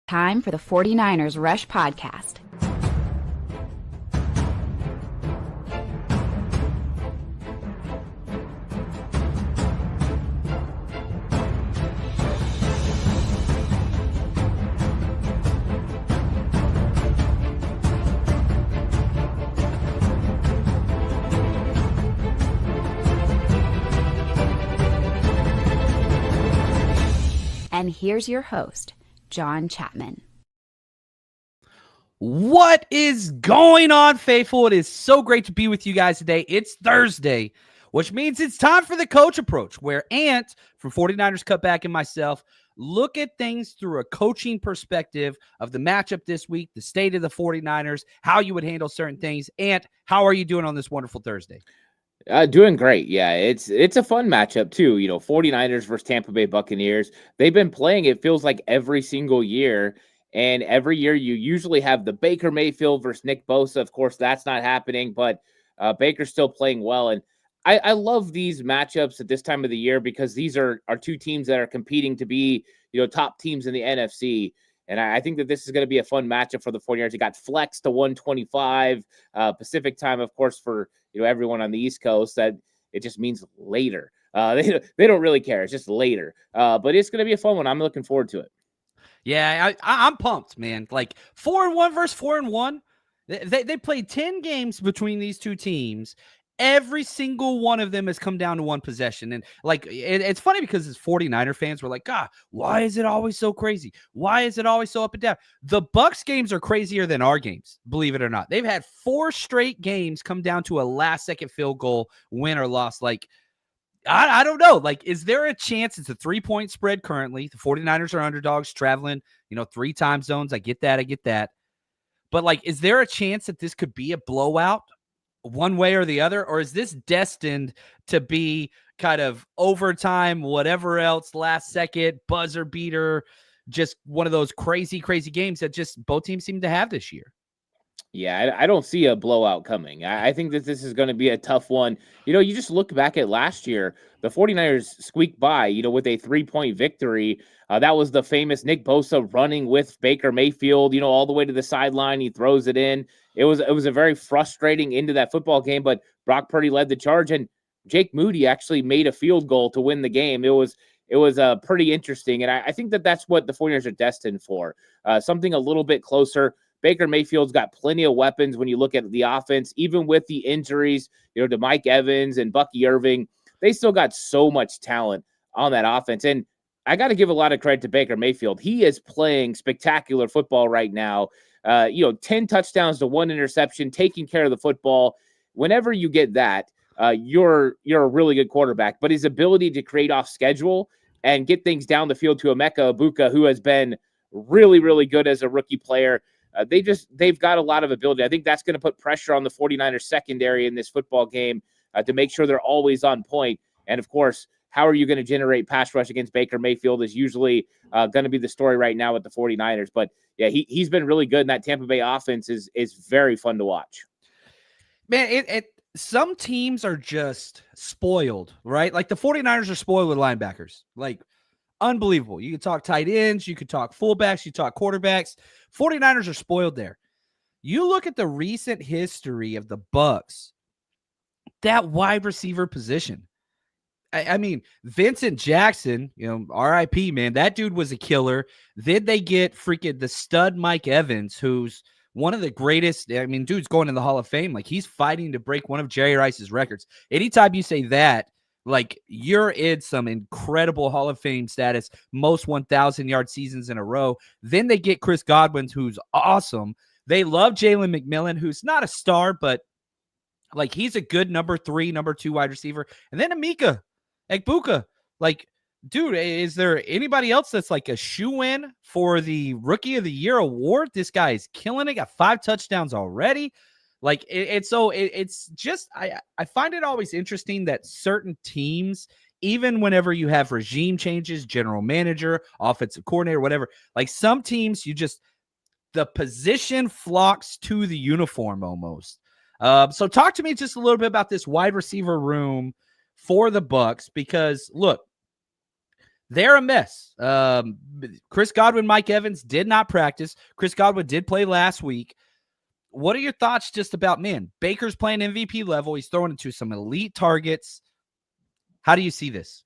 Time for the 49ers Rush Podcast. And here's your host, John Chapman. What is going on, faithful? It is so great to be with you guys today. It's Thursday, which means it's time for the coach approach, where Ant from 49ers Cutback and myself look at things through a coaching perspective of the matchup this week, the state of the 49ers, how you would handle certain things. Ant, how are you doing on this wonderful Thursday? Doing great. Yeah, it's a fun matchup too. 49ers versus Tampa Bay Buccaneers. They've been playing, it feels like, every single year. And every year you usually have the Baker Mayfield versus Nick Bosa. Of course, that's not happening, but Baker's still playing well. And I love these matchups at this time of the year because these are two teams that are competing to be, top teams in the NFC. And I think that this is going to be a fun matchup for the 49ers. It got flexed to 125 Pacific time, of course, for everyone on the East Coast. That it just means later. They don't really care. It's just later. But it's going to be a fun one. I'm looking forward to it. Yeah, I'm pumped, man. Like 4-1 versus 4-1. They played 10 games between these two teams. Every single one of them has come down to one possession. And it's funny because as 49er fans, we're like, God, why is it always so crazy? Why is it always so up and down? The Bucs games are crazier than our games, believe it or not. They've had 4 straight games come down to a last-second field goal, win or loss. I don't know. Is there a chance it's a 3-point spread currently? The 49ers are underdogs traveling, 3 time zones. I get that. But, is there a chance that this could be a blowout one way or the other? Or is this destined to be kind of overtime, whatever else, last second, buzzer beater, just one of those crazy, crazy games that just both teams seem to have this year? Yeah, I don't see a blowout coming. I think that this is going to be a tough one. You just look back at last year, the 49ers squeaked by, with a 3-point victory. That was the famous Nick Bosa running with Baker Mayfield, all the way to the sideline. He throws it in. It was a very frustrating end to that football game, but Brock Purdy led the charge, and Jake Moody actually made a field goal to win the game. It was pretty interesting, and I think that that's what the 49ers are destined for, something a little bit closer. Baker Mayfield's got plenty of weapons when you look at the offense, even with the injuries, to Mike Evans and Bucky Irving. They still got so much talent on that offense. And I got to give a lot of credit to Baker Mayfield. He is playing spectacular football right now. 10 touchdowns to 1 interception, taking care of the football. Whenever you get that, you're a really good quarterback. But his ability to create off schedule and get things down the field to Emeka Egbuka, who has been really, really good as a rookie player. They've got a lot of ability. I think that's going to put pressure on the 49ers secondary in this football game to make sure they're always on point. And of course, how are you going to generate pass rush against Baker Mayfield is usually going to be the story right now with the 49ers. But yeah, he's been really good. And that Tampa Bay offense is very fun to watch. Man, some teams are just spoiled, right? Like the 49ers are spoiled with linebackers. Unbelievable. You could talk tight ends, you could talk fullbacks, you talk quarterbacks. 49ers are spoiled there. You look at the recent history of the Bucs, that wide receiver position. I mean, Vincent Jackson, RIP, man, that dude was a killer. Then they get freaking the stud Mike Evans, who's one of the greatest. I mean, dude's going in the Hall of Fame. He's fighting to break one of Jerry Rice's records. Anytime you say that, you're in some incredible Hall of Fame status, most 1,000-yard seasons in a row. Then they get Chris Godwin, who's awesome. They love Jalen McMillan, who's not a star, but he's a good number 3, number 2 wide receiver. And then Emeka Egbuka. Dude, is there anybody else that's a shoe-in for the Rookie of the Year award? This guy is killing it. Got 5 touchdowns already. It's just, I find it always interesting that certain teams, even whenever you have regime changes, general manager, offensive coordinator, whatever, some teams, the position flocks to the uniform almost. So talk to me just a little bit about this wide receiver room for the Bucs, because look, They're a mess. Chris Godwin, Mike Evans did not practice. Chris Godwin did play last week. What are your thoughts just about, man, Baker's playing MVP level. He's throwing into some elite targets. How do you see this?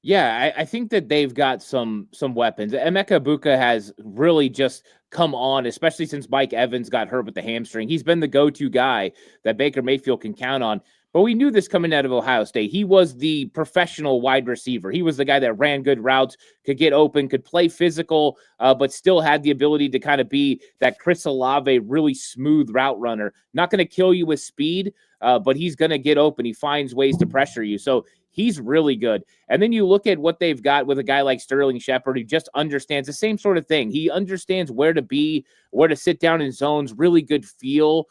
Yeah, I think that they've got some weapons. Emeka Buka has really just come on, especially since Mike Evans got hurt with the hamstring. He's been the go-to guy that Baker Mayfield can count on. But we knew this coming out of Ohio State. He was the professional wide receiver. He was the guy that ran good routes, could get open, could play physical, but still had the ability to kind of be that Chris Olave really smooth route runner. Not going to kill you with speed, but he's going to get open. He finds ways to pressure you. So he's really good. And then you look at what they've got with a guy like Sterling Shepard, who just understands the same sort of thing. He understands where to be, where to sit down in zones, really good feel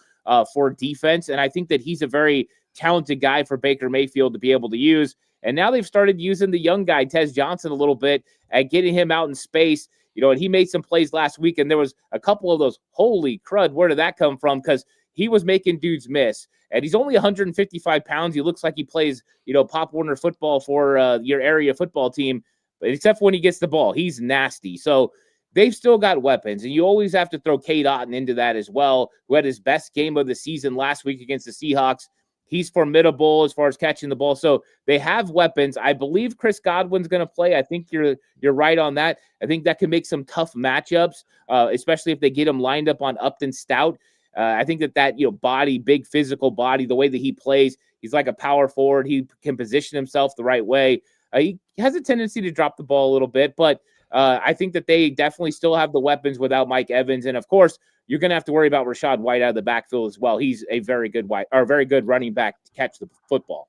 for defense. And I think that he's a very talented guy for Baker Mayfield to be able to use. And now they've started using the young guy, Tez Johnson, a little bit at getting him out in space. You know, and he made some plays last week, and there was a couple of those, holy crud, where did that come from? Because he was making dudes miss. And he's only 155 pounds. He looks like he plays, you know, Pop Warner football for your area football team. But except for when he gets the ball, he's nasty. So they've still got weapons. And you always have to throw Cade Otton into that as well, who had his best game of the season last week against the Seahawks. He's formidable as far as catching the ball. So they have weapons. I believe Chris Godwin's going to play. I think you're right on that. I think that can make some tough matchups, especially if they get him lined up on Upton Stout. I think that, you know, body, big physical body, the way that he plays, he's like a power forward. He can position himself the right way. He has a tendency to drop the ball a little bit, but I think that they definitely still have the weapons without Mike Evans. And of course, you're going to have to worry about Rachaad White out of the backfield as well. He's a very good running back to catch the football.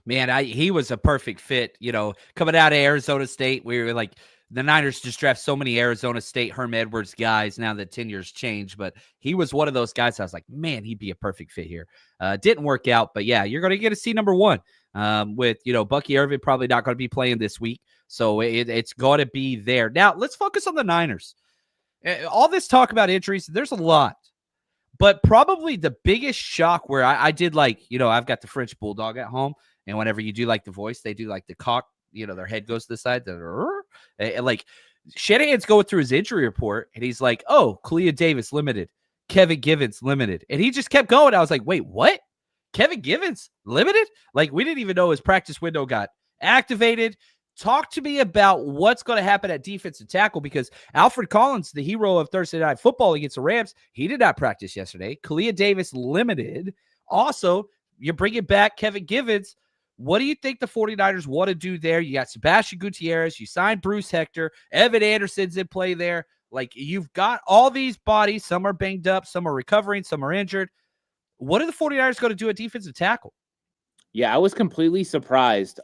Man, he was a perfect fit, you know, coming out of Arizona State. We were like, the Niners just draft so many Arizona State Herm Edwards guys now that tenure's changed, but he was one of those guys I was like, man, he'd be a perfect fit here. Didn't work out, but yeah, you're going to get to see number one with, you know, Bucky Irvin probably not going to be playing this week. So it's going to be there. Now, let's focus on the Niners. All this talk about injuries, there's a lot. But probably the biggest shock where I did like, you know, I've got the French Bulldog at home. And whenever you do like the voice, they do like the cock, you know, their head goes to the side. And like Shanahan's going through his injury report and he's like, oh, Kalia Davis limited, Kevin Givens limited. And he just kept going. I was like, wait, what? Kevin Givens limited? Like we didn't even know his practice window got activated. Talk to me about what's going to happen at defensive tackle because Alfred Collins, the hero of Thursday Night Football against the Rams, he did not practice yesterday. Kalia Davis limited. Also, you're bringing back Kevin Givens. What do you think the 49ers want to do there? You got Sebastian Gutierrez. You signed Bruce Hector. Evan Anderson's in play there. Like, you've got all these bodies. Some are banged up. Some are recovering. Some are injured. What are the 49ers going to do at defensive tackle? Yeah, I was completely surprised.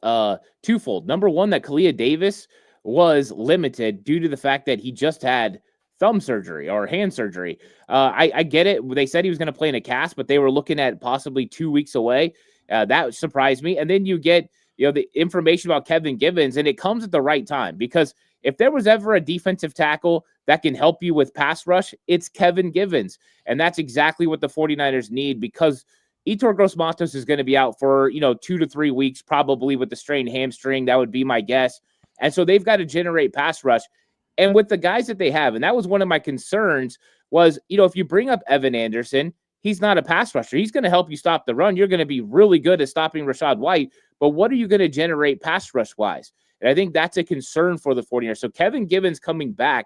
Twofold. Number one, that Kalia Davis was limited due to the fact that he just had thumb surgery or hand surgery. I get it. They said he was going to play in a cast, but they were looking at possibly 2 weeks away. That surprised me. And then you get, you know, the information about Kevin Givens, and it comes at the right time because if there was ever a defensive tackle that can help you with pass rush, it's Kevin Givens. And that's exactly what the 49ers need because Yetur Gross-Matos is going to be out for, 2 to 3 weeks, probably with the strained hamstring. That would be my guess. And so they've got to generate pass rush. And with the guys that they have, and that was one of my concerns was, if you bring up Evan Anderson, he's not a pass rusher. He's going to help you stop the run. You're going to be really good at stopping Rachaad White. But what are you going to generate pass rush-wise? And I think that's a concern for the 49ers. So Kevin Givens coming back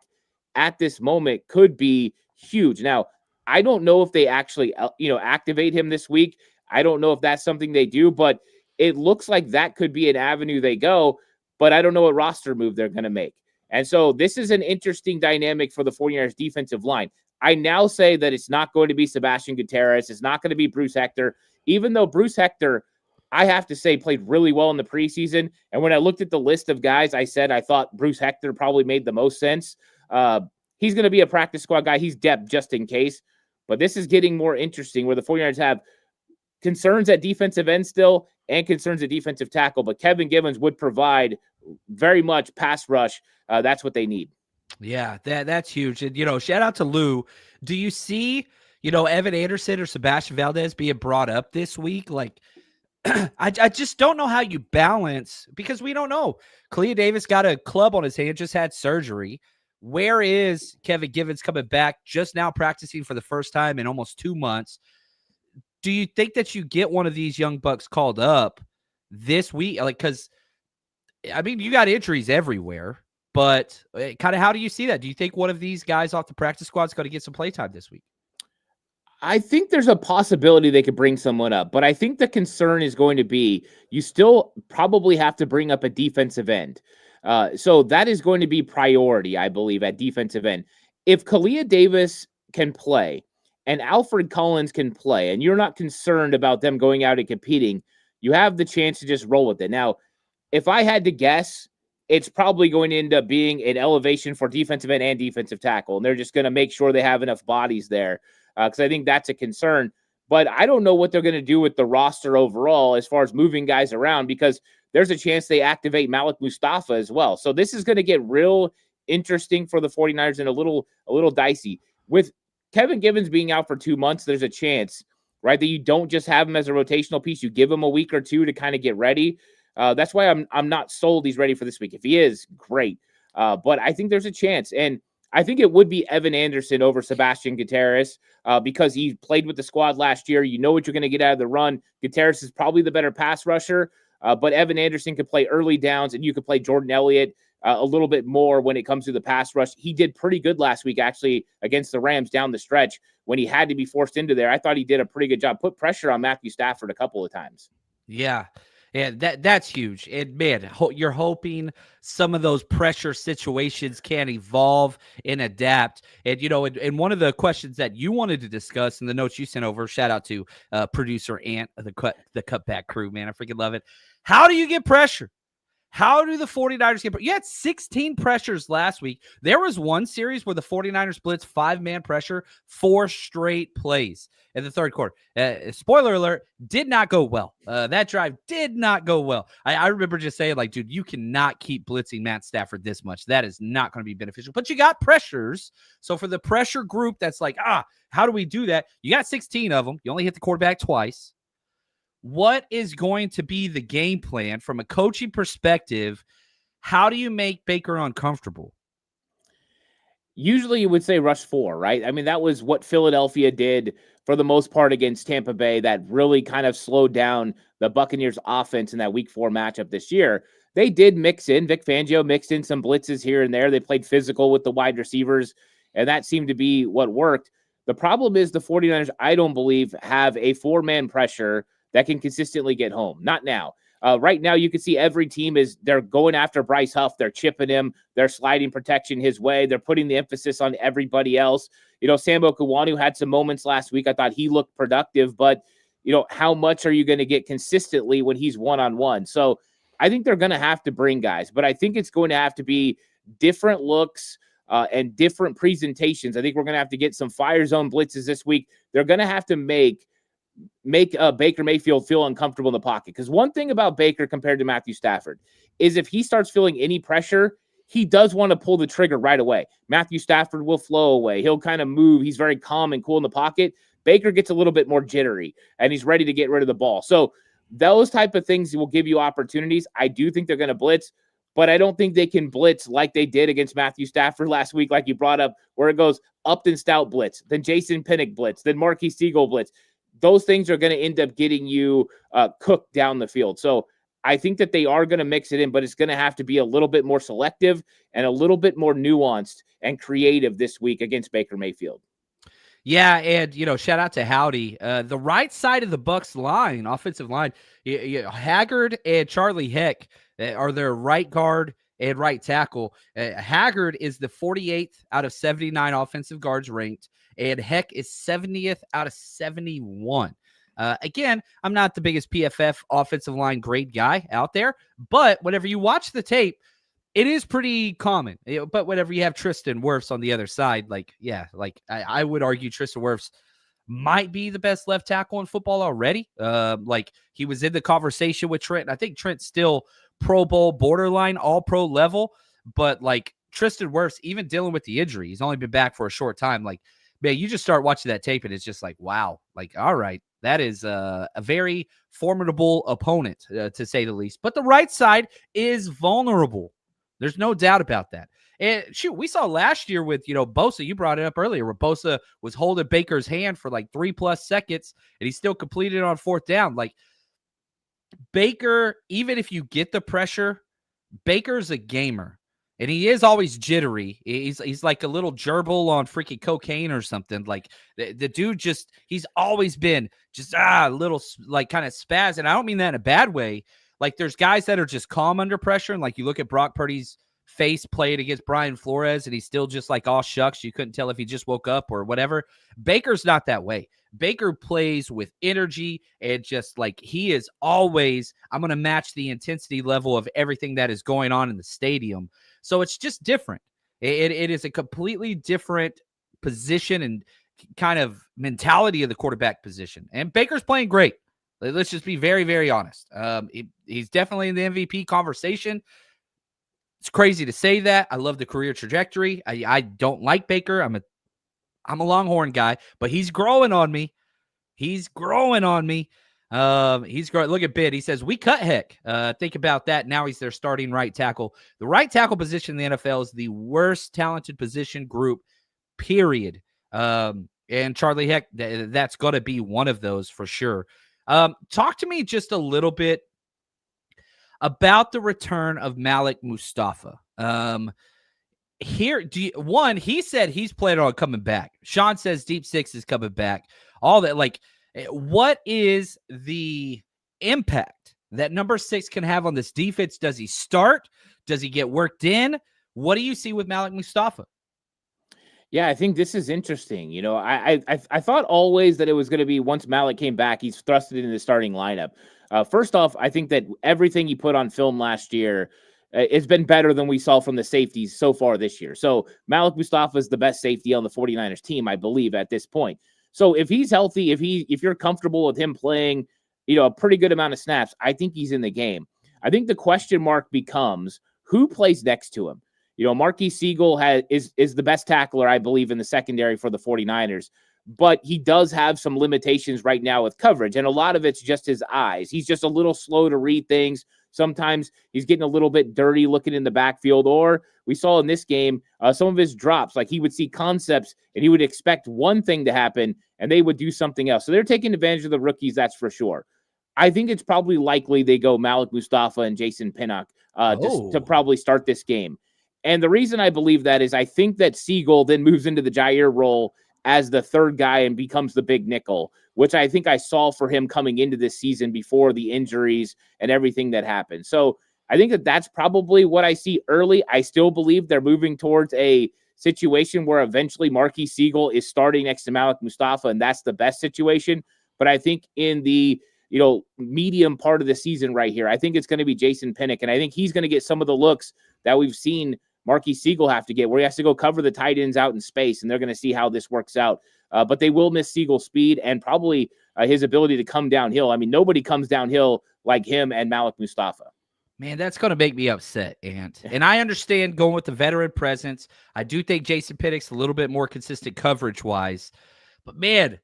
at this moment could be huge. Now, I don't know if they actually, activate him this week. I don't know if that's something they do, but it looks like that could be an avenue they go, but I don't know what roster move they're going to make. And so this is an interesting dynamic for the 49ers defensive line. I now say that it's not going to be Sebastian Gutierrez. It's not going to be Bruce Hector, even though Bruce Hector, I have to say, played really well in the preseason. And when I looked at the list of guys, I said I thought Bruce Hector probably made the most sense. He's going to be a practice squad guy. He's depth just in case. But this is getting more interesting where the 49ers have concerns at defensive end still and concerns at defensive tackle. But Kevin Givens would provide very much pass rush. That's what they need. Yeah, that's huge. And, shout out to Lou. Do you see, Evan Anderson or Sebastian Valdez being brought up this week? Like, I just don't know how you balance, because we don't know. Kalia Davis got a club on his hand, just had surgery. Where is Kevin Givens coming back, just now practicing for the first time in almost 2 months? Do you think that you get one of these young bucks called up this week? Like, because, I mean, you got injuries everywhere, but kind of how do you see that? Do you think one of these guys off the practice squad is going to get some playtime this week? I think there's a possibility they could bring someone up, but I think the concern is going to be you still probably have to bring up a defensive end. So that is going to be priority, I believe, at defensive end. If Kalia Davis can play and Alfred Collins can play, and you're not concerned about them going out and competing, you have the chance to just roll with it. Now, if I had to guess, it's probably going to end up being an elevation for defensive end and defensive tackle, and they're just going to make sure they have enough bodies there. Because I think that's a concern. But I don't know what they're going to do with the roster overall as far as moving guys around, because there's a chance they activate Malik Mustafa as well. So this is going to get real interesting for the 49ers and a little dicey. With Kevin Givens being out for 2 months, there's a chance, right, that you don't just have him as a rotational piece. You give him a week or two to kind of get ready. That's why I'm not sold he's ready for this week. If he is, great. But I think there's a chance. And I think it would be Evan Anderson over Sebastian Gutierrez because he played with the squad last year. You know what you're going to get out of the run. Gutierrez is probably the better pass rusher, but Evan Anderson could play early downs, and you could play Jordan Elliott a little bit more when it comes to the pass rush. He did pretty good last week, actually, against the Rams down the stretch when he had to be forced into there. I thought he did a pretty good job. Put pressure on Matthew Stafford a couple of times. Yeah. Yeah, that's huge. And man, you're hoping some of those pressure situations can evolve and adapt. And, you know, and one of the questions that you wanted to discuss in the notes you sent over, shout out to producer Ant of the Cutback crew, man. I freaking love it. How do you get pressure? How do the 49ers get pressure? You had 16 pressures last week. There was one series where the 49ers blitzed 5-man pressure 4 straight plays in the third quarter. Spoiler alert, did not go well. That drive did not go well. I remember just saying, like, dude, you cannot keep blitzing Matt Stafford this much. That is not going to be beneficial. But you got pressures. So for the pressure group that's like, how do we do that? You got 16 of them. You only hit the quarterback twice. What is going to be the game plan from a coaching perspective? How do you make Baker uncomfortable? Usually you would say rush 4, right? I mean, that was what Philadelphia did for the most part against Tampa Bay. That really kind of slowed down the Buccaneers offense in that week 4 matchup this year. They did mix in. Vic Fangio mixed in some blitzes here and there. They played physical with the wide receivers, and that seemed to be what worked. The problem is the 49ers, I don't believe, have a 4-man pressure that can consistently get home. Not now. Right now, you can see every team they're going after Bryce Huff. They're chipping him. They're sliding protection his way. They're putting the emphasis on everybody else. You know, Sambo Kawanu had some moments last week. I thought he looked productive, but, you know, how much are you going to get consistently when he's one-on-one? So I think they're going to have to bring guys, but I think it's going to have to be different looks and different presentations. I think we're going to have to get some fire zone blitzes this week. They're going to have to make Baker Mayfield feel uncomfortable in the pocket. Because one thing about Baker compared to Matthew Stafford is if he starts feeling any pressure, he does want to pull the trigger right away. Matthew Stafford will flow away. He'll kind of move. He's very calm and cool in the pocket. Baker gets a little bit more jittery, and he's ready to get rid of the ball. So those type of things will give you opportunities. I do think they're going to blitz, but I don't think they can blitz like they did against Matthew Stafford last week, like you brought up, where it goes Upton Stout blitz, then Jason Pinnock blitz, then Marquis Siegel blitz. Those things are going to end up getting you cooked down the field. So I think that they are going to mix it in, but it's going to have to be a little bit more selective and a little bit more nuanced and creative this week against Baker Mayfield. Yeah, and, you know, shout out to Howdy. The right side of the Bucs line, offensive line, Haggard and Charlie Heck are their right guard and right tackle. Haggard is the 48th out of 79 offensive guards ranked, and Heck is 70th out of 71. Again, I'm not the biggest PFF offensive line grade guy out there, but whenever you watch the tape, it is pretty common. But whenever you have Tristan Wirfs on the other side, I would argue Tristan Wirfs might be the best left tackle in football already. He was in the conversation with Trent. I think Trent's still Pro Bowl borderline, all pro level, but like Tristan Wirfs, even dealing with the injury, he's only been back for a short time. Like, man, you just start watching that tape and it's just like, wow, like, all right, That is a very formidable opponent, to say the least. But the right side is vulnerable. There's no doubt about that. And shoot, we saw last year with, Bosa, you brought it up earlier, where Bosa was holding Baker's hand for like 3+ seconds, and he still completed on 4th down. Like, Baker, even if you get the pressure, Baker's a gamer. And he is always jittery. He's like a little gerbil on freaking cocaine or something. Like the dude he's always been just a little like kind of spaz. And I don't mean that in a bad way. Like there's guys that are just calm under pressure. And like you look at Brock Purdy's face played against Brian Flores and he's still just like all shucks. You couldn't tell if he just woke up or whatever. Baker's not that way. Baker plays with energy and just like he is always, I'm going to match the intensity level of everything that is going on in the stadium. So it's just different. It is a completely different position and kind of mentality of the quarterback position. And Baker's playing great. Let's just be very, very honest. He's definitely in the MVP conversation. It's crazy to say that. I love the career trajectory. I don't like Baker. I'm a Longhorn guy, but he's growing on me. He's growing. Look at Bid. He says, we cut Heck. Think about that. Now he's their starting right tackle. The right tackle position in the NFL is the worst talented position group, period. And Charlie Heck, that's got to be one of those for sure. Talk to me just a little bit about the return of Malik Mustafa. He said he's planning on coming back. Sean says Deep Six is coming back. All that, like, what is the impact that number 6 can have on this defense? Does he start? Does he get worked in? What do you see with Malik Mustafa? Yeah, I think this is interesting. I thought always that it was going to be once Malik came back, he's thrusted into the starting lineup. First off, I think that everything he put on film last year, it's been better than we saw from the safeties so far this year. So Malik Mustafa is the best safety on the 49ers team, I believe, at this point. So if he's healthy, if you're comfortable with him playing, a pretty good amount of snaps, I think he's in the game. I think the question mark becomes who plays next to him. Marquise Siegel is the best tackler, I believe, in the secondary for the 49ers. But he does have some limitations right now with coverage, and a lot of it's just his eyes. He's just a little slow to read things. Sometimes he's getting a little bit dirty looking in the backfield, or we saw in this game some of his drops, like he would see concepts and he would expect one thing to happen and they would do something else. So they're taking advantage of the rookies, that's for sure. I think it's probably likely they go Malik Mustafa and Jason Pinnock to probably start this game. And the reason I believe that is I think that Siegel then moves into the Jair role as the third guy and becomes the big nickel, which I think I saw for him coming into this season before the injuries and everything that happened. So I think that that's probably what I see early. I still believe they're moving towards a situation where eventually Marquise Siegel is starting next to Malik Mustafa, and that's the best situation. But I think in the medium part of the season right here, I think it's going to be Jason Pinnock, and I think he's going to get some of the looks that we've seen Marquise Siegel have to get, where he has to go cover the tight ends out in space, and they're going to see how this works out. But they will miss Siegel's speed and probably his ability to come downhill. I mean, nobody comes downhill like him and Malik Mustafa. Man, that's going to make me upset, Ant. And I understand going with the veteran presence. I do think Jason Pinnock's a little bit more consistent coverage-wise. But, man,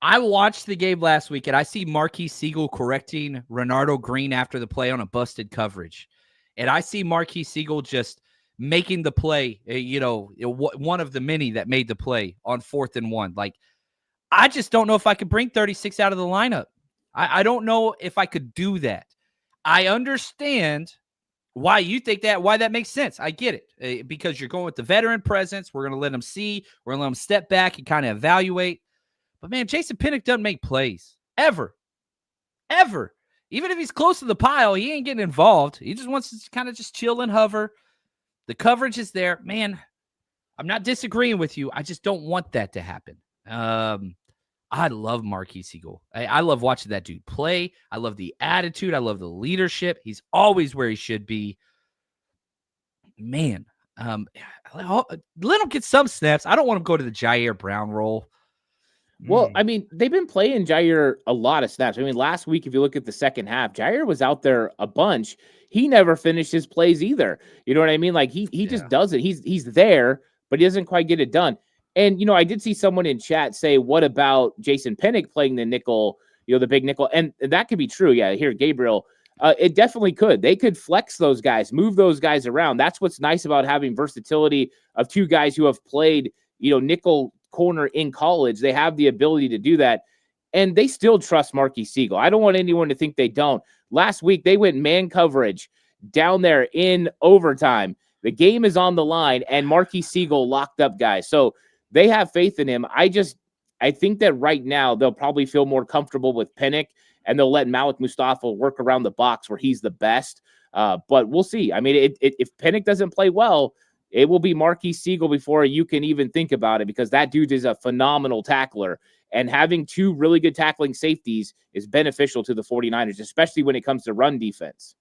I watched the game last week, and I see Marquise Siegel correcting Renardo Green after the play on a busted coverage. And I see Marquise Siegel just making the play, one of the many that made the play on 4th and 1. Like, I just don't know if I could bring 36 out of the lineup. I don't know if I could do that. I understand why you think that, why that makes sense. I get it. Because you're going with the veteran presence. We're going to let them see. We're going to let them step back and kind of evaluate. But, man, Jason Pinnock doesn't make plays. Ever. Even if he's close to the pile, he ain't getting involved. He just wants to kind of just chill and hover. The coverage is there. Man, I'm not disagreeing with you. I just don't want that to happen. I love Marquise Siegel. I love watching that dude play. I love the attitude. I love the leadership. He's always where he should be. Man, let him get some snaps. I don't want him to go to the Jair Brown role. Well, I mean, they've been playing Jair a lot of snaps. I mean, last week, if you look at the second half, Jair was out there a bunch. He never finished his plays either. You know what I mean? Like he just does it. He's there, but he doesn't quite get it done. And, I did see someone in chat say, what about Jason Pennick playing the nickel, the big nickel? And that could be true. Yeah, here, Gabriel, it definitely could. They could flex those guys, move those guys around. That's what's nice about having versatility of two guys who have played, nickel corner in college. They have the ability to do that. And they still trust Marquis Siegel. I don't want anyone to think they don't. Last week, they went man coverage down there in overtime. The game is on the line, and Marquis Siegel locked up guys. So they have faith in him. I think that right now they'll probably feel more comfortable with Pennick, and they'll let Malik Mustafa work around the box where he's the best. But we'll see. I mean, if Pennick doesn't play well, it will be Marquis Siegel before you can even think about it, because that dude is a phenomenal tackler. And having two really good tackling safeties is beneficial to the 49ers, especially when it comes to run defense.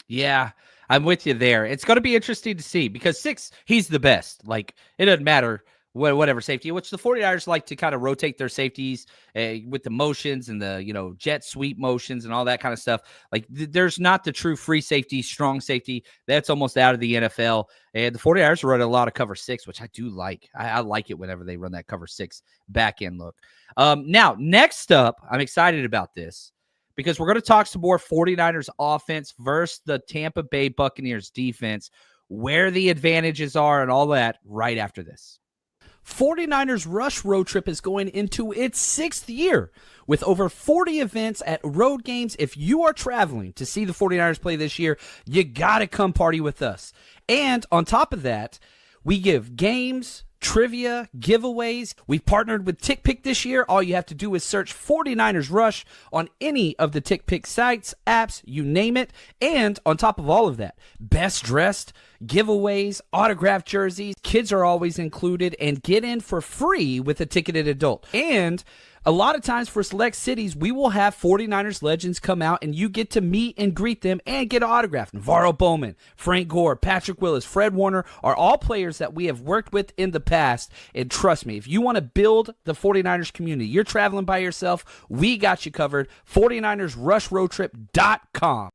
Yeah, I'm with you there. It's going to be interesting to see, because 6, he's the best. Like, it doesn't matter whatever safety, which the 49ers like to kind of rotate their safeties with the motions and the, jet sweep motions and all that kind of stuff. Like, there's not the true free safety, strong safety. That's almost out of the NFL. And the 49ers run a lot of cover 6, which I do like. I like it whenever they run that cover 6 back end look. Now, next up, I'm excited about this, because we're going to talk some more 49ers offense versus the Tampa Bay Buccaneers defense, where the advantages are and all that right after this. 49ers Rush Road Trip is going into its 6th year with over 40 events at road games. If you are traveling to see the 49ers play this year, you got to come party with us. And on top of that, we give games, trivia, giveaways. We've partnered with TickPick this year. All you have to do is search 49ers Rush on any of the TickPick sites, apps, you name it. And on top of all of that, best dressed, giveaways, autographed jerseys, kids are always included, and get in for free with a ticketed adult. And a lot of times for select cities, we will have 49ers legends come out, and you get to meet and greet them and get an autograph. Navarro Bowman, Frank Gore, Patrick Willis, Fred Warner are all players that we have worked with in the past. And trust me, if you want to build the 49ers community, you're traveling by yourself, we got you covered. 49ersRushRoadTrip.com.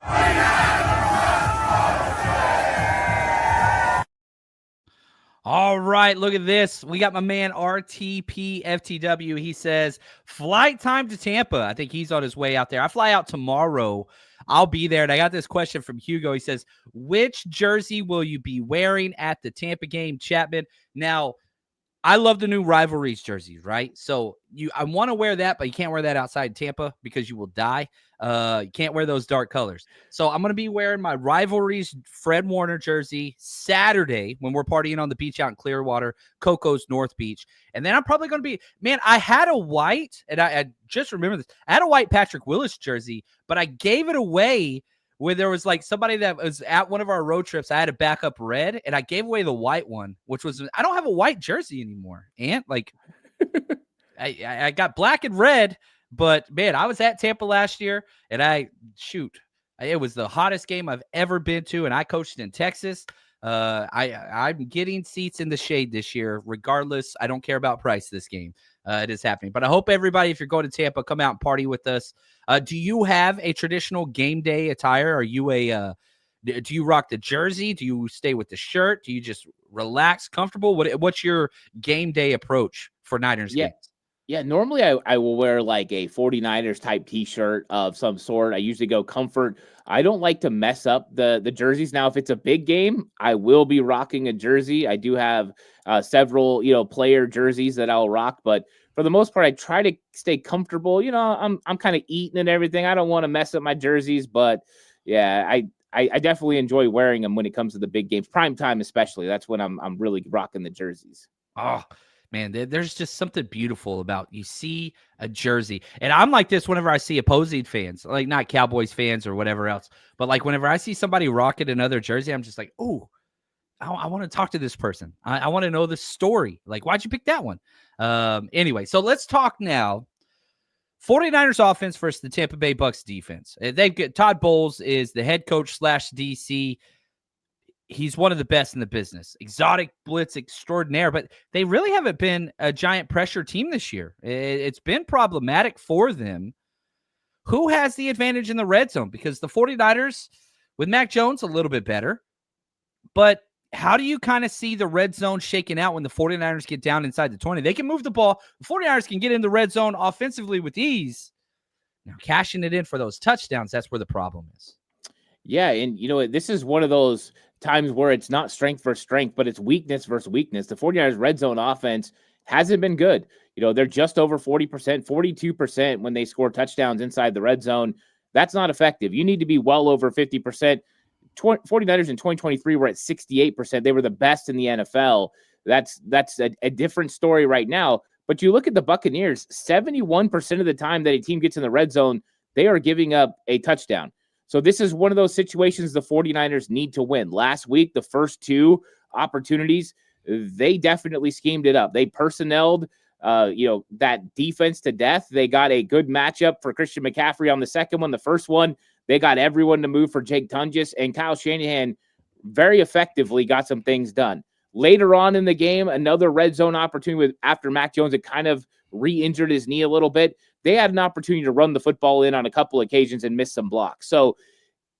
All right, look at this. We got my man RTP FTW. He says, flight time to Tampa. I think he's on his way out there. I fly out tomorrow. I'll be there. And I got this question from Hugo. He says, which jersey will you be wearing at the Tampa game, Chapman? Now, I love the new rivalries jerseys, right? So I want to wear that, but you can't wear that outside Tampa because you will die. You can't wear those dark colors. So I'm going to be wearing my rivalries Fred Warner jersey Saturday when we're partying on the beach out in Clearwater, Coco's North Beach. And then I'm probably going to be, man, I had a white, and I just remember this. I had a white Patrick Willis jersey, but I gave it away where there was like somebody that was at one of our road trips. I had a backup red, and I gave away the white one, which was, I don't have a white jersey anymore. And like, I got black and red, but man, I was at Tampa last year, and it was the hottest game I've ever been to, and I coached in Texas. I'm getting seats in the shade this year, regardless. I don't care about price this game. It is happening. But I hope everybody, if you're going to Tampa, come out and party with us. Do you have a traditional game day attire? Are you do you rock the jersey? Do you stay with the shirt? Do you just relax, comfortable? What's your game day approach for Niners games? Yeah, normally I will wear like a 49ers type t-shirt of some sort. I usually go comfort. I don't like to mess up the jerseys. Now, if it's a big game, I will be rocking a jersey. I do have several, player jerseys that I'll rock, but for the most part, I try to stay comfortable. I'm kind of eating and everything. I don't want to mess up my jerseys, but yeah, I definitely enjoy wearing them when it comes to the big games, prime time especially. That's when I'm really rocking the jerseys. Oh, man, there's just something beautiful about you see a jersey. And I'm like this whenever I see opposing fans, like not Cowboys fans or whatever else, but like whenever I see somebody rocking another jersey, I'm just like, oh, I want to talk to this person. I want to know the story. Like, why'd you pick that one? Anyway, so let's talk now. 49ers offense versus the Tampa Bay Bucs defense. They've got Todd Bowles is the head coach / DC. He's one of the best in the business. Exotic blitz extraordinaire, but they really haven't been a giant pressure team this year. It's been problematic for them. Who has the advantage in the red zone? Because the 49ers, with Mac Jones, a little bit better. But how do you kind of see the red zone shaking out when the 49ers get down inside the 20? They can move the ball. The 49ers can get in the red zone offensively with ease. Now, cashing it in for those touchdowns, that's where the problem is. Yeah, and this is one of those times where it's not strength versus strength, but it's weakness versus weakness. The 49ers red zone offense hasn't been good. They're just over 40%, 42% when they score touchdowns inside the red zone. That's not effective. You need to be well over 50%. 49ers in 2023 were at 68%. They were the best in the NFL. That's a different story right now. But you look at the Buccaneers, 71% of the time that a team gets in the red zone, they are giving up a touchdown. So this is one of those situations the 49ers need to win. Last week, the first two opportunities, they definitely schemed it up. They personneled, that defense to death. They got a good matchup for Christian McCaffrey on the second one. The first one, they got everyone to move for Jake Tunges, and Kyle Shanahan very effectively got some things done. Later on in the game, another red zone opportunity after Mac Jones had kind of re-injured his knee a little bit. They had an opportunity to run the football in on a couple occasions and miss some blocks. So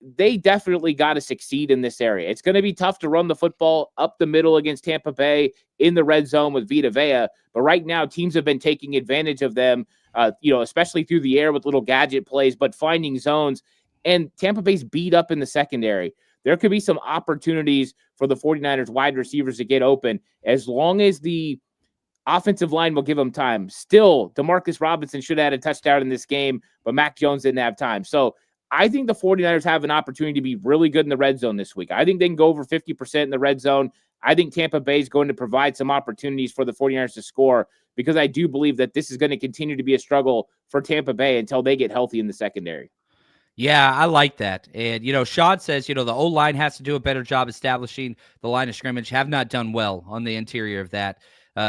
they definitely got to succeed in this area. It's going to be tough to run the football up the middle against Tampa Bay in the red zone with Vita Vea. But right now, teams have been taking advantage of them, especially through the air with little gadget plays, but finding zones. And Tampa Bay's beat up in the secondary. There could be some opportunities for the 49ers wide receivers to get open as long as the offensive line will give them time. Still, Demarcus Robinson should have had a touchdown in this game, but Mac Jones didn't have time. So I think the 49ers have an opportunity to be really good in the red zone this week. I think they can go over 50% in the red zone. I think Tampa Bay is going to provide some opportunities for the 49ers to score because I do believe that this is going to continue to be a struggle for Tampa Bay until they get healthy in the secondary. Yeah, I like that. And, Sean says, the O-line has to do a better job establishing the line of scrimmage. Have not done well on the interior of that.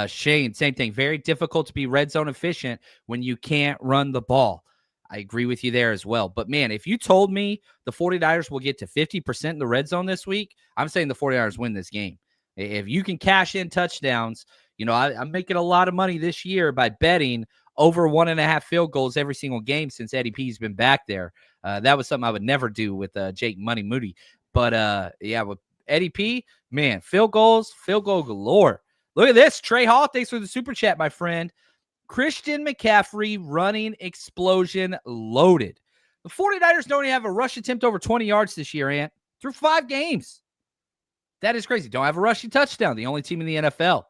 Shane, same thing. Very difficult to be red zone efficient when you can't run the ball. I agree with you there as well. But, man, if you told me the 49ers will get to 50% in the red zone this week, I'm saying the 49ers win this game. If you can cash in touchdowns, I'm making a lot of money this year by betting over 1.5 field goals every single game since Eddie P's been back there. That was something I would never do with Jake Money Moody. But, with Eddie P, man, field goal galore. Look at this. Trey Hall, thanks for the super chat, my friend. Christian McCaffrey running explosion loaded. The 49ers don't even have a rush attempt over 20 yards this year, Ant, through 5 games. That is crazy. Don't have a rushing touchdown. The only team in the NFL.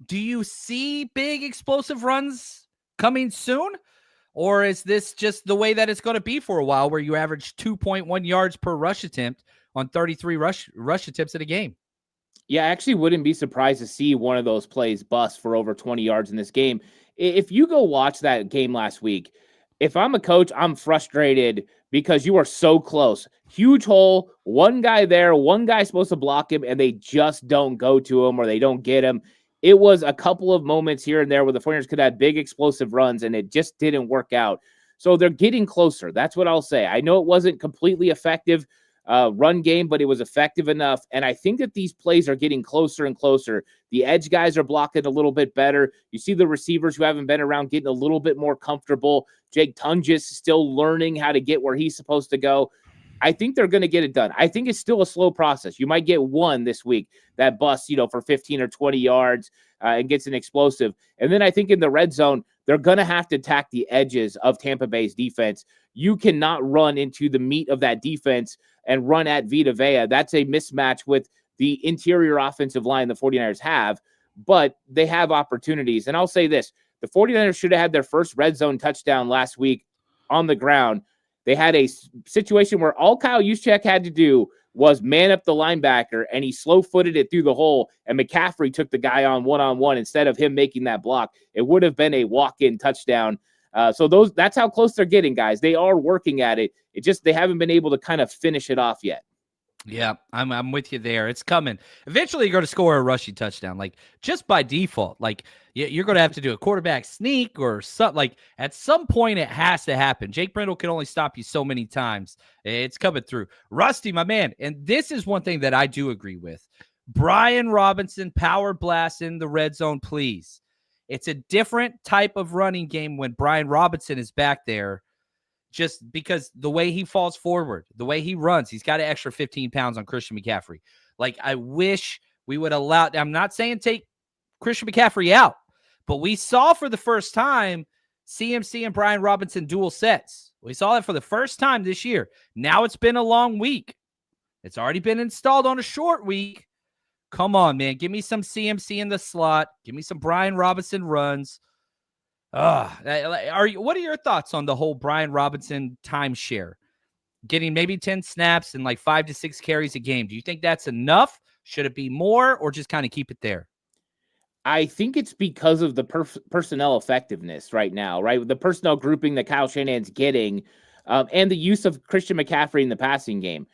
Do you see big explosive runs coming soon? Or is this just the way that it's going to be for a while where you average 2.1 yards per rush attempt on 33 rush attempts in a game? Yeah, I actually wouldn't be surprised to see one of those plays bust for over 20 yards in this game. If you go watch that game last week, if I'm a coach, I'm frustrated because you are so close. Huge hole, one guy there, one guy supposed to block him, and they just don't go to him or they don't get him. It was a couple of moments here and there where the 49ers could have big explosive runs, and it just didn't work out. So they're getting closer. That's what I'll say. I know it wasn't completely effective run game, but it was effective enough. And I think that these plays are getting closer and closer. The edge guys are blocking a little bit better. You see the receivers who haven't been around getting a little bit more comfortable. Jake Tunges still learning how to get where he's supposed to go. I think they're going to get it done. I think it's still a slow process. You might get one this week that busts, for 15 or 20 yards and gets an explosive. And then I think in the red zone, they're going to have to attack the edges of Tampa Bay's defense. You cannot run into the meat of that defense and run at Vita Vea. That's a mismatch with the interior offensive line the 49ers have, but they have opportunities. And I'll say this, the 49ers should have had their first red zone touchdown last week on the ground. They had a situation where all Kyle Juszczyk had to do was man up the linebacker, and he slow-footed it through the hole, and McCaffrey took the guy on one-on-one instead of him making that block. It would have been a walk-in touchdown. So that's how close they're getting, guys. They are working at it. It just they haven't been able to kind of finish it off yet. Yeah, I'm with you there. It's coming. Eventually, you're going to score a rushing touchdown, like just by default. Like you're going to have to do a quarterback sneak or something. Like at some point, it has to happen. Jake Brendel can only stop you so many times. It's coming through. Rusty, my man, and this is one thing that I do agree with. Brian Robinson, power blast in the red zone, please. It's a different type of running game when Brian Robinson is back there. Just because the way he falls forward, the way he runs, he's got an extra 15 pounds on Christian McCaffrey. Like, I wish we would allow, I'm not saying take Christian McCaffrey out, but we saw for the first time CMC and Brian Robinson dual sets. We saw that for the first time this year. Now it's been a long week. It's already been installed on a short week. Come on, man. Give me some CMC in the slot. Give me some Brian Robinson runs. What are your thoughts on the whole Brian Robinson timeshare? Getting maybe 10 snaps and like 5 to 6 carries a game. Do you think that's enough? Should it be more, or just kind of keep it there? I think it's because of the personnel effectiveness right now, right? The personnel grouping that Kyle Shanahan's getting, and the use of Christian McCaffrey in the passing game.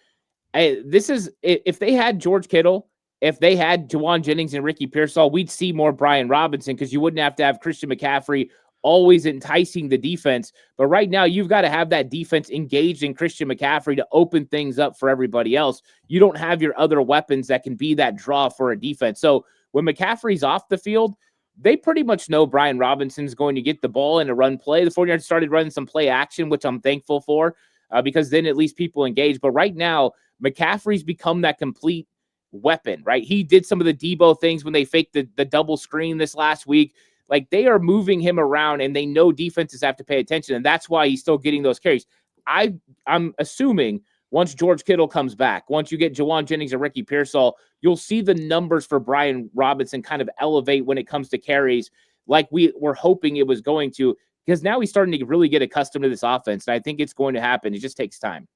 If they had George Kittle, if they had Juwan Jennings and Ricky Pearsall, we'd see more Brian Robinson because you wouldn't have to have Christian McCaffrey always enticing the defense. But right now, you've got to have that defense engaged in Christian McCaffrey to open things up for everybody else. You don't have your other weapons that can be that draw for a defense. So when McCaffrey's off the field, they pretty much know Brian Robinson's going to get the ball in a run play. The 49ers started running some play action, which I'm thankful for, because then at least people engage. But right now, McCaffrey's become that complete weapon, right? He did some of the Debo things when they faked the double screen this last week. Like, they are moving him around, and they know defenses have to pay attention, and that's why he's still getting those carries. I'm assuming once George Kittle comes back, once you get Juwan Jennings and Ricky Pearsall, you'll see the numbers for Brian Robinson kind of elevate when it comes to carries like we were hoping it was going to, because now he's starting to really get accustomed to this offense, and I think it's going to happen. It just takes time.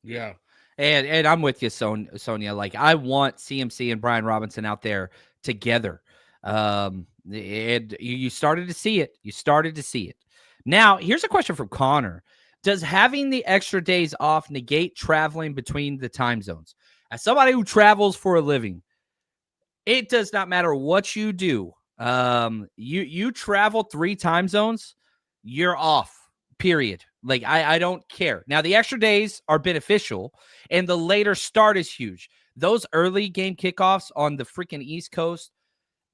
Yeah. And I'm with you, Sonia. Like, I want CMC and Brian Robinson out there together. And you started to see it. You started to see it. Now, here's a question from Connor. Does having the extra days off negate traveling between the time zones? As somebody who travels for a living, it does not matter what you do. You travel 3 time zones, you're off, period. Like, I don't care. Now, the extra days are beneficial, and the later start is huge. Those early game kickoffs on the freaking East Coast,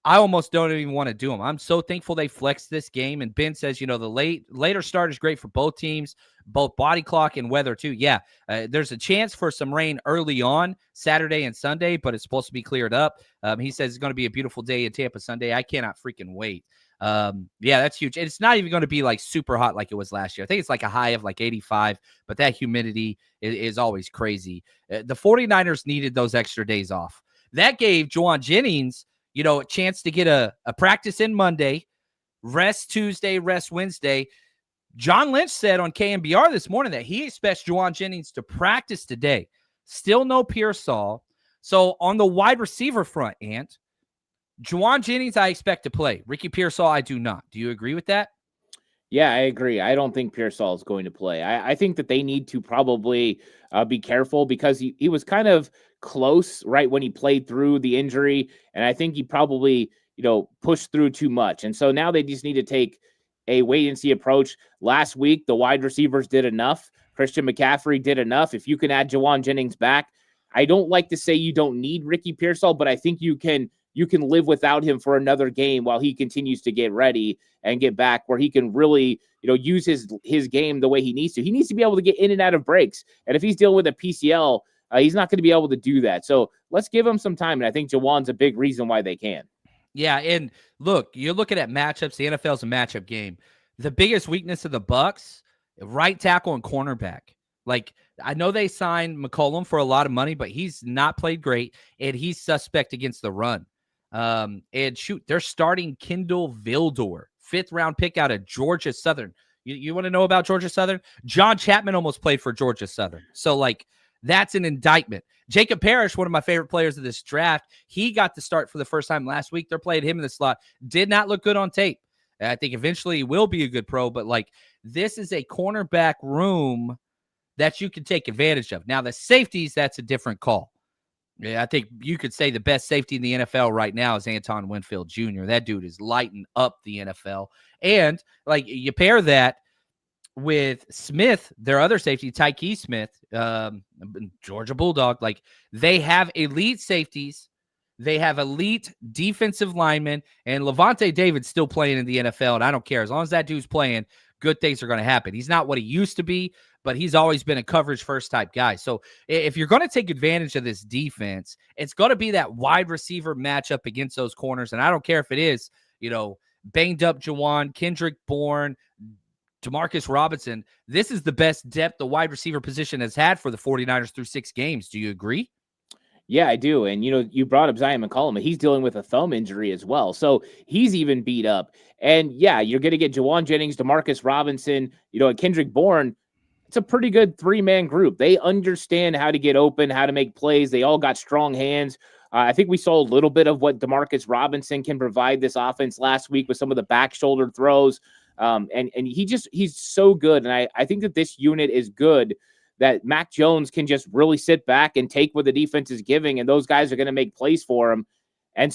I almost don't even want to do them. I'm so thankful they flexed this game. And Ben says, the later start is great for both teams, both body clock and weather too. Yeah, there's a chance for some rain early on Saturday and Sunday, but it's supposed to be cleared up. He says it's going to be a beautiful day in Tampa Sunday. I cannot freaking wait. Yeah, that's huge. It's not even going to be like super hot like it was last year. I think it's like a high of like 85, but that humidity is always crazy. The 49ers needed those extra days off. That gave Juwan Jennings, a chance to get a practice in Monday, rest Tuesday, rest Wednesday. John Lynch said on KMBR this morning that he expects Juwan Jennings to practice today. Still no Pearsall. So on the wide receiver front, Ant, Juwan Jennings I expect to play. Ricky Pearsall I do not. Do you agree with that? Yeah, I agree. I don't think Pearsall is going to play. I think that they need to probably be careful because he was kind of close right when he played through the injury. And I think he probably, pushed through too much. And so now they just need to take a wait and see approach. Last week, the wide receivers did enough. Christian McCaffrey did enough. If you can add Juwan Jennings back, I don't like to say you don't need Ricky Pearsall, but I think you can live without him for another game while he continues to get ready and get back where he can really, use his game the way he needs to. He needs to be able to get in and out of breaks. And if he's dealing with a PCL, he's not going to be able to do that. So let's give him some time. And I think Juwan's a big reason why they can. Yeah. And look, you're looking at matchups. The NFL's a matchup game. The biggest weakness of the Bucs, right tackle and cornerback. Like, I know they signed McCollum for a lot of money, but he's not played great, and he's suspect against the run. And shoot, they're starting Kendall Vildor, 5th-round pick out of Georgia Southern. You want to know about Georgia Southern? John Chapman almost played for Georgia Southern. So, like, that's an indictment. Jacob Parrish, one of my favorite players of this draft, he got to start for the first time last week. They're playing him in the slot. Did not look good on tape. I think eventually he will be a good pro, but, like, this is a cornerback room that you can take advantage of. Now, the safeties, that's a different call. Yeah, I think you could say the best safety in the NFL right now is Anton Winfield Jr. That dude is lighting up the NFL. And, like, you pair that with Smith, their other safety, Tyke Smith, Georgia Bulldog. Like, they have elite safeties. They have elite defensive linemen. And Levante David's still playing in the NFL, and I don't care. As long as that dude's playing, good things are going to happen. He's not what he used to be, but he's always been a coverage first type guy. So if you're going to take advantage of this defense, it's going to be that wide receiver matchup against those corners. And I don't care if it is, banged up Juwan, Kendrick Bourne, Demarcus Robinson. This is the best depth the wide receiver position has had for the 49ers through 6 games. Do you agree? Yeah, I do. And, you brought up Zion McCollum. He's dealing with a thumb injury as well. So he's even beat up. And, yeah, you're going to get Juwan Jennings, Demarcus Robinson, and Kendrick Bourne. It's a pretty good 3-man group. They understand how to get open, how to make plays. They all got strong hands. I think we saw a little bit of what Demarcus Robinson can provide this offense last week with some of the back shoulder throws. And he's so good. And I think that this unit is good, that Mac Jones can just really sit back and take what the defense is giving, and those guys are going to make plays for him. And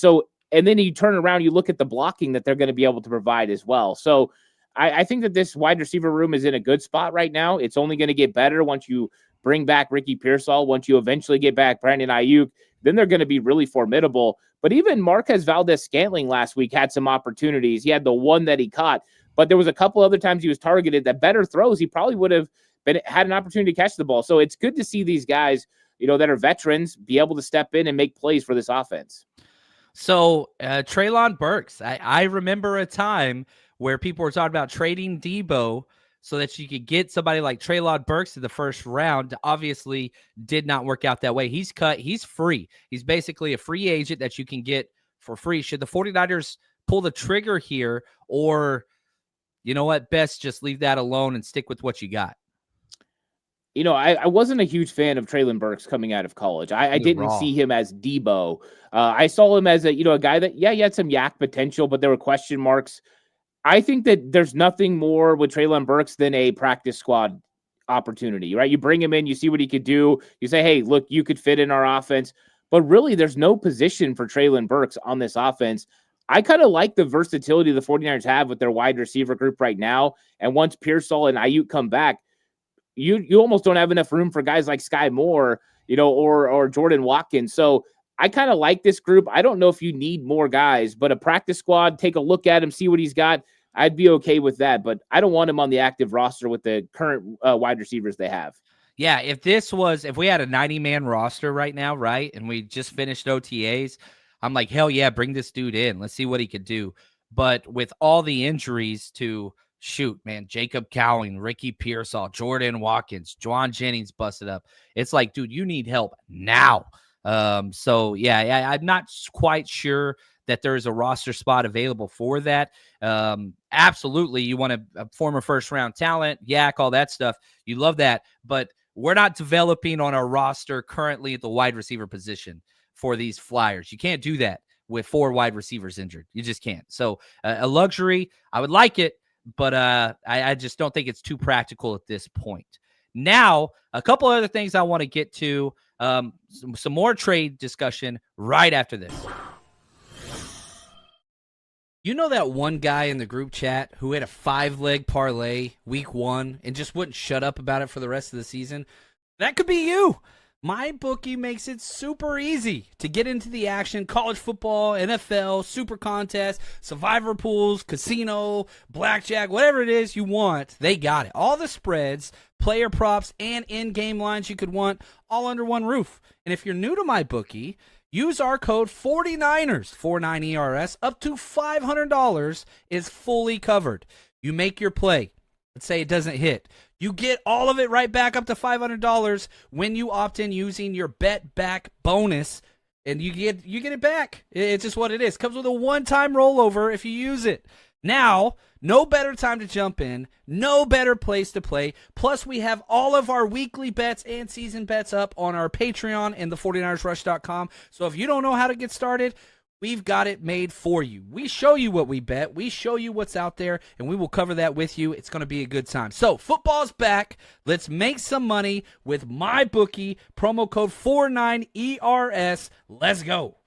then you turn around, you look at the blocking that they're going to be able to provide as well. So I think that this wide receiver room is in a good spot right now. It's only going to get better once you bring back Ricky Pearsall, once you eventually get back Brandon Ayuk, then they're going to be really formidable. But even Marquez Valdez-Scantling last week had some opportunities. He had the one that he caught, but there was a couple other times he was targeted that better throws, he probably would have had an opportunity to catch the ball. So it's good to see these guys, that are veterans, be able to step in and make plays for this offense. So Treylon Burks, I remember a time where people were talking about trading Debo so that you could get somebody like Treylon Burks in the first round. Obviously did not work out that way. He's cut. He's free. He's basically a free agent that you can get for free. Should the 49ers pull the trigger here, or you know what, best just leave that alone and stick with what you got? I wasn't a huge fan of Treylon Burks coming out of college. I didn't see him as Debo. I saw him as a guy that, he had some yak potential, but there were question marks. I think that there's nothing more with Treylon Burks than a practice squad opportunity, right? You bring him in, you see what he could do. You say, hey, look, you could fit in our offense. But really, there's no position for Treylon Burks on this offense. I kind of like the versatility the 49ers have with their wide receiver group right now. And once Pearsall and Ayuk come back, you almost don't have enough room for guys like Sky Moore, or Jordan Watkins. So I kind of like this group. I don't know if you need more guys, but a practice squad, take a look at him, see what he's got. I'd be okay with that, but I don't want him on the active roster with the current wide receivers they have. Yeah, if we had a 90-man roster right now, right, and we just finished OTAs, I'm like, hell yeah, bring this dude in. Let's see what he could do. But with all the injuries to Jacob Cowling, Ricky Pearsall, Jordan Watkins, Juwan Jennings busted up. It's like, dude, you need help now. So yeah, I'm not quite sure that there is a roster spot available for that. Absolutely, you want a former first-round talent, yak, all that stuff. You love that, but we're not developing on our roster currently at the wide receiver position for these Flyers. You can't do that with 4 wide receivers injured. You just can't. So a luxury, I would like it, but I just don't think it's too practical at this point. Now, a couple other things I want to get to, some more trade discussion right after this. You know that one guy in the group chat who had a 5-leg parlay week 1 and just wouldn't shut up about it for the rest of the season? That could be you. MyBookie makes it super easy to get into the action. College football, NFL, super contest, survivor pools, casino, blackjack, whatever it is you want, they got it. All the spreads, player props, and in-game lines you could want all under one roof. And if you're new to MyBookie, use our code 49ers, 49ERS, up to $500 is fully covered. You make your play. Let's say it doesn't hit. You get all of it right back up to $500 when you opt in using your bet back bonus, and you get it back. It's just what it is. Comes with a one-time rollover if you use it. Now, no better time to jump in, no better place to play. Plus, we have all of our weekly bets and season bets up on our Patreon and the 49ersrush.com. So if you don't know how to get started, we've got it made for you. We show you what we bet. We show you what's out there, and we will cover that with you. It's going to be a good time. So football's back. Let's make some money with MyBookie. Promo code 49ERS. Let's go.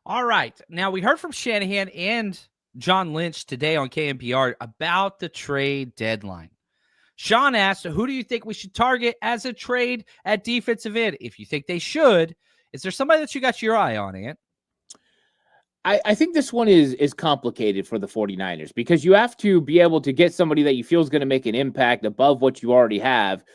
All right. Now, we heard from Shanahan and John Lynch today on KNPR about the trade deadline. Sean asked, who do you think we should target as a trade at defensive end? If you think they should, is there somebody that you got your eye on, Ant? I think this one is complicated for the 49ers because you have to be able to get somebody that you feel is going to make an impact above what you already have.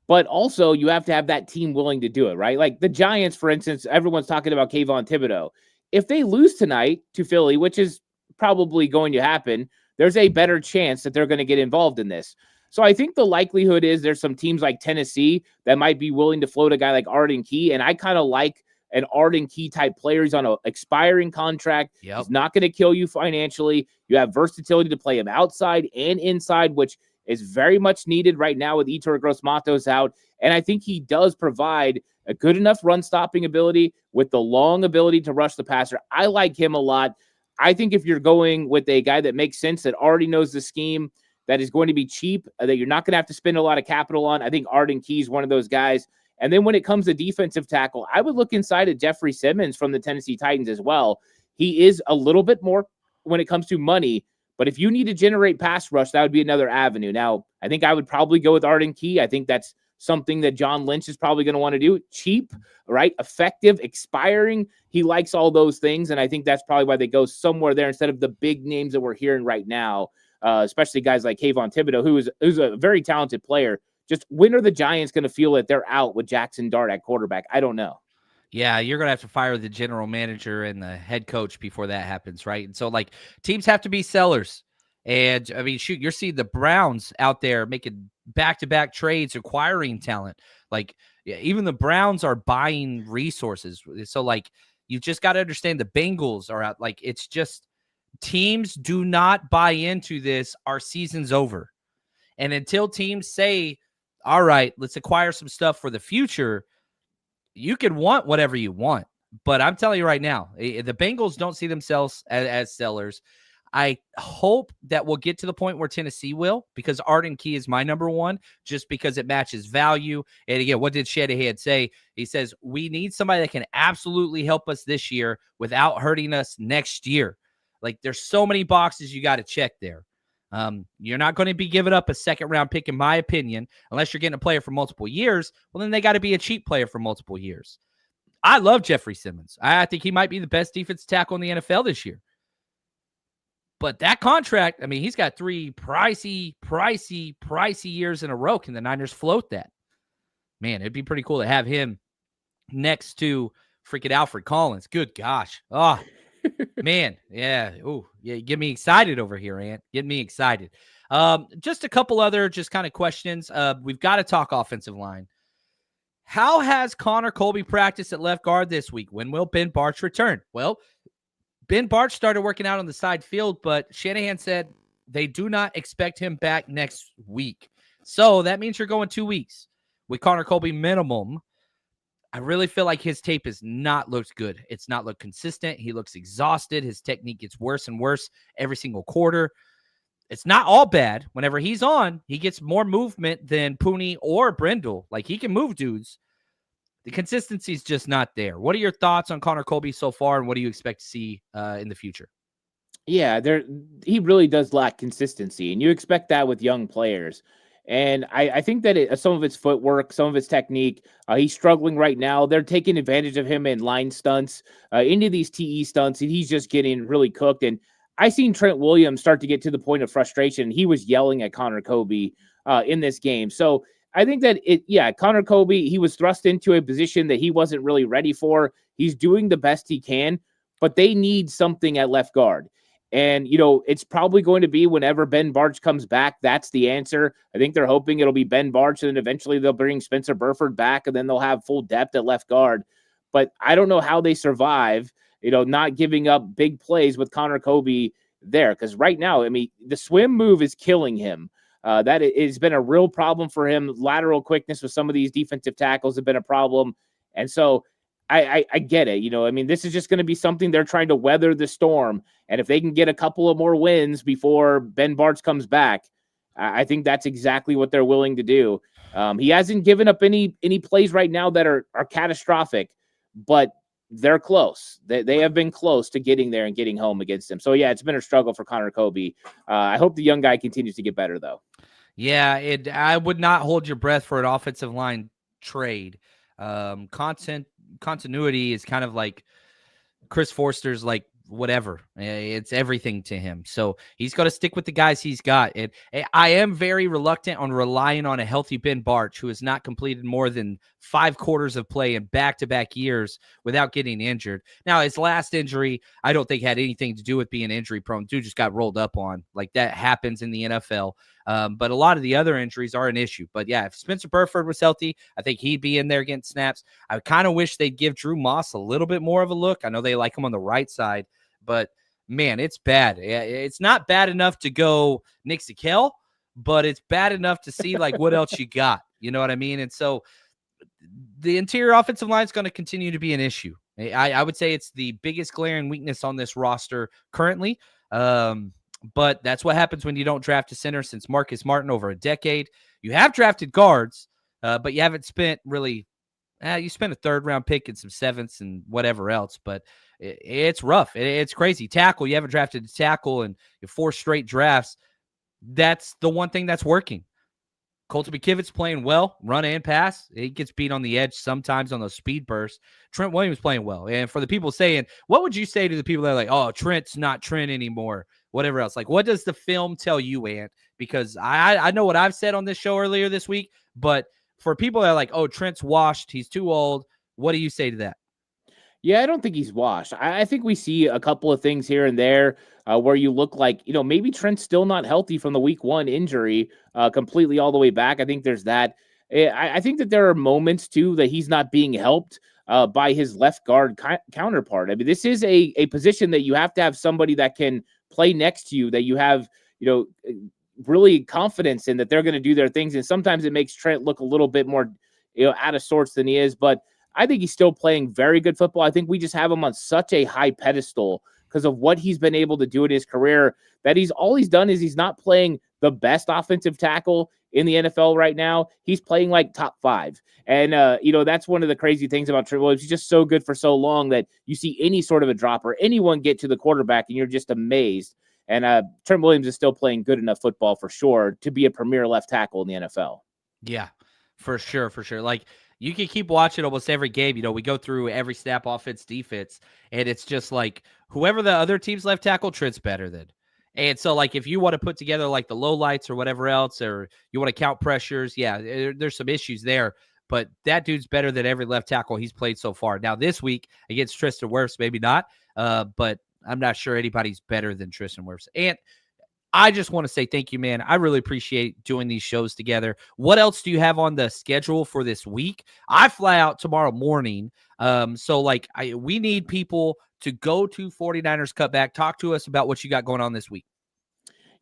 But also, you have to have that team willing to do it, right? Like the Giants, for instance, everyone's talking about Kayvon Thibodeau. If they lose tonight to Philly, which is probably going to happen, there's a better chance that they're going to get involved in this. So I think the likelihood is there's some teams like Tennessee that might be willing to float a guy like Arden Key. And I kind of like an Arden Key type player. He's on an expiring contract. Yep. He's not going to kill you financially. You have versatility to play him outside and inside, which is very much needed right now with Yetur Gross-Matos out. And I think he does provide a good enough run-stopping ability with the long ability to rush the passer. I like him a lot. I think if you're going with a guy that makes sense, that already knows the scheme, that is going to be cheap, that you're not going to have to spend a lot of capital on, I think Arden Key is one of those guys. And then when it comes to defensive tackle, I would look inside at Jeffrey Simmons from the Tennessee Titans as well. He is a little bit more when it comes to money, but if you need to generate pass rush, that would be another avenue. Now, I think I would probably go with Arden Key. I think that's something that John Lynch is probably going to want to do. Cheap, right? Effective, expiring. He likes all those things, and I think that's probably why they go somewhere there instead of the big names that we're hearing right now, especially guys like Kayvon Thibodeau, who's a very talented player. Just when are the Giants going to feel that they're out with Jackson Dart at quarterback? I don't know. Yeah, you're going to have to fire the general manager and the head coach before that happens, right? And so, like, teams have to be sellers. And, I mean, shoot, you're seeing the Browns out there making back-to-back trades, acquiring talent. Like, yeah, even the Browns are buying resources. So, like, you've just got to understand the Bengals are out. Like, it's just teams do not buy into this. Our season's over. And until teams say, all right, let's acquire some stuff for the future, you can want whatever you want. But I'm telling you right now, the Bengals don't see themselves as sellers. I hope that we'll get to the point where Tennessee will, because Arden Key is my number one, just because it matches value. And again, what did Shanahan say? He says, we need somebody that can absolutely help us this year without hurting us next year. Like, there's so many boxes you got to check there. You're not going to be giving up a second-round pick, in my opinion, unless you're getting a player for multiple years. Well, then they got to be a cheap player for multiple years. I love Jeffrey Simmons. I think he might be the best defensive tackle in the NFL this year. But that contract, I mean, he's got 3 pricey years in a row. Can the Niners float that? Man, it'd be pretty cool to have him next to freaking Alfred Collins. Good gosh. Oh, man. Yeah. Oh, yeah. Get me excited over here, Ant. Get me excited. Just a couple other just kind of questions. We've got to talk offensive line. How has Connor Colby practiced at left guard this week? When will Ben Bartch return? Well, Ben Bartch started working out on the side field, but Shanahan said they do not expect him back next week. So that means you're going 2 weeks with Connor Colby minimum. I really feel like his tape has not looked good. It's not looked consistent. He looks exhausted. His technique gets worse and worse every single quarter. It's not all bad. Whenever he's on, he gets more movement than Pooney or Brindle. Like, he can move dudes. The consistency is just not there. What are your thoughts on Connor Colby so far, and what do you expect to see in the future? Yeah, he really does lack consistency, and you expect that with young players. And I think that some of his footwork, some of his technique, he's struggling right now. They're taking advantage of him in line stunts, into these TE stunts, and he's just getting really cooked. And I seen Trent Williams start to get to the point of frustration. He was yelling at Connor Colby in this game. So I think that Connor Colby, he was thrust into a position that he wasn't really ready for. He's doing the best he can, but they need something at left guard. And, it's probably going to be whenever Ben Bartch comes back, that's the answer. I think they're hoping it'll be Ben Bartch, and then eventually they'll bring Spencer Burford back, and then they'll have full depth at left guard. But I don't know how they survive, not giving up big plays with Connor Colby there. Because right now, I mean, the swim move is killing him. That has been a real problem for him. Lateral quickness with some of these defensive tackles have been a problem. And so I get it. I mean, this is just going to be something they're trying to weather the storm. And if they can get a couple of more wins before Ben Bartch comes back, I think that's exactly what they're willing to do. He hasn't given up any plays right now that are catastrophic, but they're close. They have been close to getting there and getting home against him. So, yeah, it's been a struggle for Connor Colby. I hope the young guy continues to get better, though. Yeah, I would not hold your breath for an offensive line trade. Continuity is kind of like Chris Forster's like whatever. It's everything to him. So he's got to stick with the guys he's got. And I am very reluctant on relying on a healthy Ben Barch, who has not completed more than 5 quarters of play in back-to-back years without getting injured. Now, his last injury, I don't think had anything to do with being injury prone. Dude just got rolled up on. Like, that happens in the NFL. But a lot of the other injuries are an issue. But yeah, if Spencer Burford was healthy, I think he'd be in there getting snaps. I kind of wish they'd give Drew Moss a little bit more of a look. I know they like him on the right side, but man, it's bad. It's not bad enough to go Nick Zakel, but it's bad enough to see like what else you got. You know what I mean? And so the interior offensive line is going to continue to be an issue. I would say it's the biggest glaring weakness on this roster currently. But that's what happens when you don't draft a center since Marcus Martin over a decade. You have drafted guards, but you haven't spent really you spent a 3rd-round pick and some 7ths and whatever else, but it's rough. It's crazy. Tackle, you haven't drafted a tackle in 4 straight drafts. That's the one thing that's working. Colton McKivit's playing well, run and pass. He gets beat on the edge sometimes on those speed bursts. Trent Williams playing well. And for the people saying, what would you say to the people that are like, oh, Trent's not Trent anymore, whatever else? Like, what does the film tell you, Ant? Because I know what I've said on this show earlier this week, but for people that are like, oh, Trent's washed, he's too old, what do you say to that? Yeah, I don't think he's washed. I think we see a couple of things here and there where you look like, maybe Trent's still not healthy from the week 1 injury completely all the way back. I think there's that. I think that there are moments, too, that he's not being helped by his left guard counterpart. I mean, this is a position that you have to have somebody that can play next to you, that you have, really confidence in that they're going to do their things. And sometimes it makes Trent look a little bit more, out of sorts than he is. But I think he's still playing very good football. I think we just have him on such a high pedestal because of what he's been able to do in his career, that all he's done is he's not playing the best offensive tackle in the NFL right now. He's playing like top 5. And, that's one of the crazy things about Trent Williams. He's just so good for so long that you see any sort of a drop or anyone get to the quarterback and you're just amazed. And Trent Williams is still playing good enough football for sure to be a premier left tackle in the NFL. Yeah, for sure. Like, you can keep watching almost every game. We go through every snap, offense, defense, and it's just like whoever the other team's left tackle, Trent's better than. And so, like, if you want to put together like the lowlights or whatever else, or you want to count pressures, yeah, there's some issues there. But that dude's better than every left tackle he's played so far. Now, this week against Tristan Wirfs, maybe not, but I'm not sure anybody's better than Tristan Wirfs. And I just want to say thank you, man. I really appreciate doing these shows together. What else do you have on the schedule for this week? I fly out tomorrow morning. So like we need people to go to 49ers Cutback. Talk to us about what you got going on this week.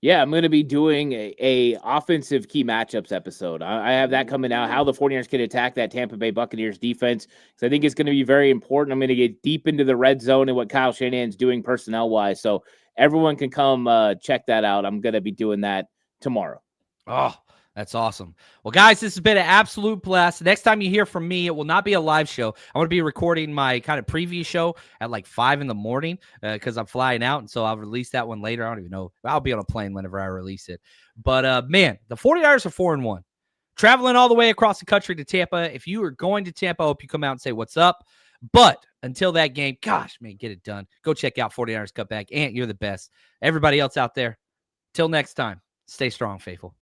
Yeah, I'm going to be doing a offensive key matchups episode. I have that coming out, how the 49ers can attack that Tampa Bay Buccaneers defense. So I think it's going to be very important. I'm going to get deep into the red zone and what Kyle Shanahan's doing personnel-wise. So everyone can come check that out. I'm going to be doing that tomorrow. Oh, that's awesome. Well, guys, this has been an absolute blast. Next time you hear from me, it will not be a live show. I'm going to be recording my kind of preview show at like 5 in the morning because I'm flying out. And so I'll release that one later. I don't even know. I'll be on a plane whenever I release it. But, man, the 49ers are 4-1. Traveling all the way across the country to Tampa. If you are going to Tampa, I hope you come out and say what's up. But until that game, gosh, man, get it done. Go check out 49ers Cutback. Ant, you're the best. Everybody else out there, till next time, stay strong, faithful.